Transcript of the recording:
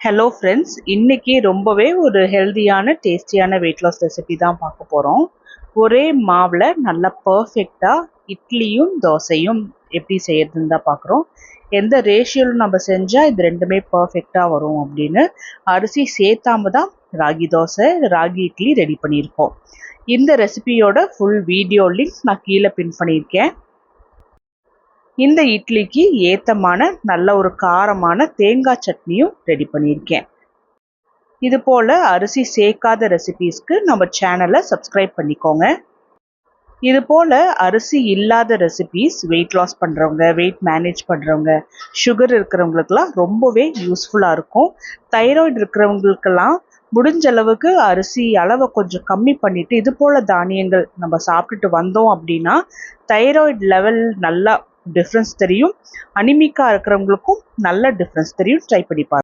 Hello friends, இன்னைக்கு ரொம்பவே ஒரு ஹெல்தியான டேஸ்டியான வெயிட் லாஸ் ரெசிபி தான் பார்க்க போகிறோம். ஒரே மாவில் நல்லா பர்ஃபெக்டாக இட்லியும் தோசையும் எப்படி செய்யறதுன்னு தான் பார்க்குறோம். எந்த ரேஷியோவில் நம்ம செஞ்சால் இது ரெண்டுமே பர்ஃபெக்டாக வரும் அப்படின்னு அரிசி சேர்த்தாம தான் ராகி தோசை ராகி இட்லி ரெடி பண்ணியிருக்கோம். இந்த ரெசிபியோட ஃபுல் வீடியோ லிங்க் நான் கீழே பின் பண்ணியிருக்கேன். இந்த இட்லிக்கு ஏத்தமான நல்ல ஒரு காரமான தேங்காய் சட்னியும் ரெடி பண்ணியிருக்கேன். இது போல அரிசி சேர்க்காத ரெசிபீஸ்க்கு நம்ம சேனலை சப்ஸ்கிரைப் பண்ணிக்கோங்க. இது போல அரிசி இல்லாத ரெசிபீஸ் வெயிட் லாஸ் பண்ணுறவங்க, வெயிட் மேனேஜ் பண்ணுறவங்க, சுகர் இருக்கிறவங்களுக்கெல்லாம் ரொம்பவே யூஸ்ஃபுல்லாக இருக்கும். தைராய்டு இருக்கிறவங்களுக்கெல்லாம் முடிஞ்ச அளவுக்கு அரிசி அளவை கொஞ்சம் கம்மி பண்ணிட்டு இது போல தானியங்கள் நம்ம சாப்பிட்டுட்டு வந்தோம் அப்படின்னா தைராய்டு லெவல் நல்லா டிஃப்ரென்ஸ் தெரியும். அனிமிக்கா இருக்கிறவங்களுக்கும் நல்ல டிஃப்ரென்ஸ் தெரியும். ட்ரை பண்ணி பாருங்க.